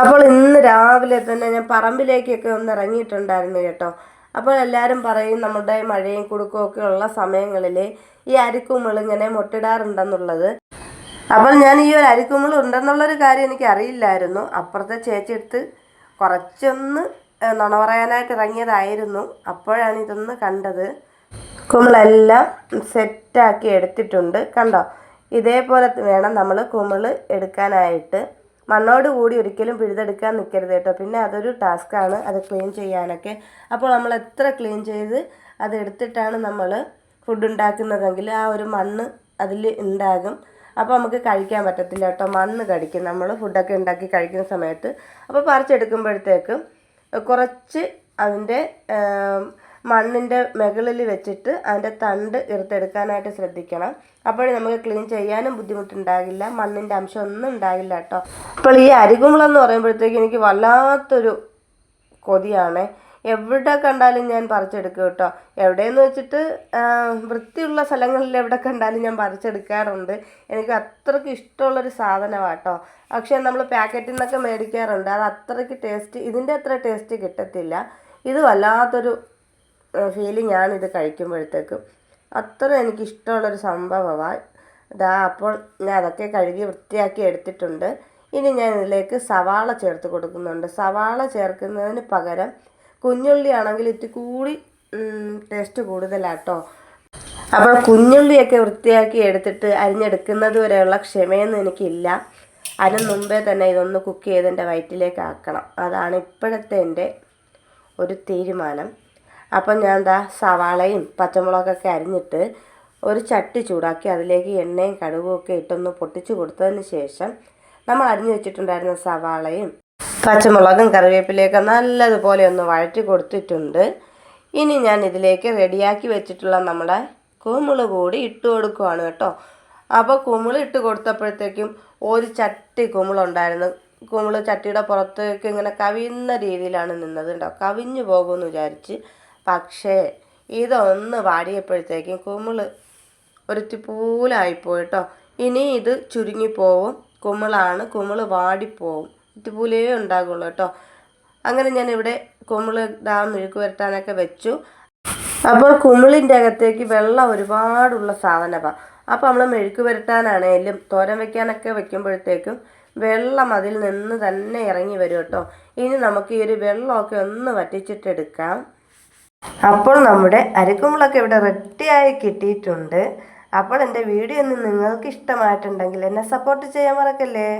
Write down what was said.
അപ്പോൾ ഇന്ന് രാവിലെ തന്നെ ഞാൻ പറമ്പിലേക്കൊക്കെ ഒന്ന് ഇറങ്ങിയിട്ടുണ്ടായിരുന്നു കേട്ടോ. അപ്പോൾ എല്ലാവരും പറയും നമ്മുടെ മഴയും കുടുക്കമൊക്കെ ഉള്ള സമയങ്ങളിൽ ഈ അരിക്കുമിൾ ഇങ്ങനെ മുട്ടിടാറുണ്ടെന്നുള്ളത്. അപ്പോൾ ഞാൻ ഈ ഒരു അരിക്കുമിൾ ഉണ്ടെന്നുള്ളൊരു കാര്യം എനിക്ക് അറിയില്ലായിരുന്നു. അപ്പുറത്തെ ചേച്ചിയെടുത്ത് കുറച്ചൊന്ന് നുണ പറയാനായിട്ട് ഇറങ്ങിയതായിരുന്നു. അപ്പോഴാണ് ഇതൊന്ന് കണ്ടത്. കുമിളെല്ലാം സെറ്റാക്കി എടുത്തിട്ടുണ്ട് കണ്ടോ. ഇതേപോലെ വേണം നമ്മൾ കുമിൾ എടുക്കാനായിട്ട്. മണ്ണോട് കൂടി ഒരിക്കലും പിഴുതെടുക്കാൻ നിൽക്കരുത് കേട്ടോ. പിന്നെ അതൊരു ടാസ്ക്കാണ് അത് ക്ലീൻ ചെയ്യാനൊക്കെ. അപ്പോൾ നമ്മൾ എത്ര ക്ലീൻ ചെയ്ത് അതെടുത്തിട്ടാണ് നമ്മൾ ഫുഡ് ഉണ്ടാക്കുന്നതെങ്കിൽ ആ ഒരു മണ്ണ് അതിൽ ഉണ്ടാകും. അപ്പോൾ നമുക്ക് കഴിക്കാൻ പറ്റത്തില്ല കേട്ടോ. മണ്ണ് കടിക്കും നമ്മൾ ഫുഡൊക്കെ ഉണ്ടാക്കി കഴിക്കുന്ന സമയത്ത്. അപ്പോൾ പറിച്ചെടുക്കുമ്പോഴത്തേക്കും കുറച്ച് അതിൻ്റെ മണ്ണിൻ്റെ മുകളിൽ വെച്ചിട്ട് അതിൻ്റെ തണ്ട് ഇറുത്തെടുക്കാനായിട്ട് ശ്രദ്ധിക്കണം. അപ്പോൾ നമുക്ക് ക്ലീൻ ചെയ്യാനും ബുദ്ധിമുട്ടുണ്ടാകില്ല, മണ്ണിൻ്റെ അംശം ഒന്നും ഉണ്ടാകില്ല കേട്ടോ. അപ്പോൾ ഈ അരികുമിളെന്ന് പറയുമ്പോഴത്തേക്ക് എനിക്ക് വല്ലാത്തൊരു കൊതിയാണ്. എവിടെ കണ്ടാലും ഞാൻ പറിച്ചെടുക്കും കേട്ടോ. എവിടെയെന്ന് വെച്ചിട്ട് വൃത്തിയുള്ള സ്ഥലങ്ങളിൽ എവിടെ കണ്ടാലും ഞാൻ പറിച്ചെടുക്കാറുണ്ട്. എനിക്ക് അത്രയ്ക്ക് ഇഷ്ടമുള്ളൊരു സാധനമാണ് കേട്ടോ. പക്ഷേ നമ്മൾ പാക്കറ്റിൽ നിന്നൊക്കെ മേടിക്കാറുണ്ട്. അത് അത്രയ്ക്ക് ടേസ്റ്റ്, ഇതിൻ്റെ അത്ര ടേസ്റ്റ് കിട്ടത്തില്ല. ഇത് വല്ലാത്തൊരു ഫീലിംഗ് ആണ് ഇത് കഴിക്കുമ്പോഴത്തേക്കും. അത്ര എനിക്കിഷ്ടമുള്ളൊരു സംഭവമാണ് ഇതാ. അപ്പോൾ ഞാൻ അതൊക്കെ കഴുകി വൃത്തിയാക്കി എടുത്തിട്ടുണ്ട്. ഇനി ഞാൻ ഇതിലേക്ക് സവാള ചേർത്ത് കൊടുക്കുന്നുണ്ട്. സവാള ചേർക്കുന്നതിന് പകരം കുഞ്ഞുള്ളി ആണെങ്കിൽ ഇത്തിരി കൂടി ടേസ്റ്റ് കൂടുതലാട്ടോ. അപ്പോൾ കുഞ്ഞുള്ളിയൊക്കെ വൃത്തിയാക്കി എടുത്തിട്ട് അരിഞ്ഞെടുക്കുന്നത് വരെയുള്ള ക്ഷമയൊന്നും എനിക്കില്ല. അതിന് മുമ്പേ തന്നെ ഇതൊന്ന് കുക്ക് ചെയ്ത് എൻ്റെ വയറ്റിലേക്ക് ആക്കണം. അതാണ് ഇപ്പോഴത്തെ എൻ്റെ ഒരു തീരുമാനം. അപ്പം ഞാൻ എന്താ സവാളയും പച്ചമുളകൊക്കെ അരിഞ്ഞിട്ട് ഒരു ചട്ടി ചൂടാക്കി അതിലേക്ക് എണ്ണയും കടുകും ഒക്കെ ഇട്ടൊന്ന് പൊട്ടിച്ച് കൊടുത്തതിന് ശേഷം നമ്മൾ അരിഞ്ഞു വെച്ചിട്ടുണ്ടായിരുന്ന സവാളയും പച്ചമുളകും കറിവേപ്പിലയൊക്കെ നല്ലതുപോലെ ഒന്ന് വഴറ്റി കൊടുത്തിട്ടുണ്ട്. ഇനി ഞാൻ ഇതിലേക്ക് റെഡിയാക്കി വെച്ചിട്ടുള്ള നമ്മുടെ കുമിൾ കൂടി ഇട്ട് കൊടുക്കുവാണ് കേട്ടോ. അപ്പോൾ കുമിൾ ഇട്ട് കൊടുത്തപ്പോഴത്തേക്കും ഒരു ചട്ടി കുമിളുണ്ടായിരുന്നു. കുമിൾ ചട്ടിയുടെ പുറത്തേക്ക് ഇങ്ങനെ കവിയുന്ന രീതിയിലാണ് നിന്നത് കേട്ടോ. കവിഞ്ഞു പോകുമെന്ന് വിചാരിച്ച്. പക്ഷേ ഇതൊന്ന് വാടിയപ്പോഴത്തേക്കും കുമിൾ ഒരു തിപ്പൂലായിപ്പോയി കേട്ടോ. ഇനി ഇത് ചുരുങ്ങിപ്പോവും. കുമിളാണ്, കുമിൾ വാടിപ്പോവും, തിപ്പൂലേ ഉണ്ടാകുള്ളൂ കേട്ടോ. അങ്ങനെ ഞാനിവിടെ കുമിൾ മെഴുക്ക് പുരട്ടാനൊക്കെ വെച്ചു. അപ്പോൾ കുമിളിൻ്റെ അകത്തേക്ക് വെള്ളം ഒരുപാടുള്ള സാധനമാണ്. അപ്പോൾ നമ്മൾ മെഴുക്ക് പുരട്ടാനാണേലും തോരൻ വയ്ക്കാനൊക്കെ വെക്കുമ്പോഴത്തേക്കും വെള്ളം അതിൽ നിന്ന് തന്നെ ഇറങ്ങി വരും കേട്ടോ. ഇനി നമുക്ക് ഈ ഒരു വെള്ളമൊക്കെ ഒന്ന് വറ്റിച്ചിട്ടെടുക്കാം. അപ്പോൾ നമ്മുടെ അരിക്കുമിളൊക്കെ ഇവിടെ റെഡിയായി കിട്ടിയിട്ടുണ്ട്. അപ്പോൾ എൻ്റെ വീഡിയോ ഒന്ന് നിങ്ങൾക്ക് ഇഷ്ടമായിട്ടുണ്ടെങ്കിൽ എന്നെ സപ്പോർട്ട് ചെയ്യാൻ മറക്കല്ലേ.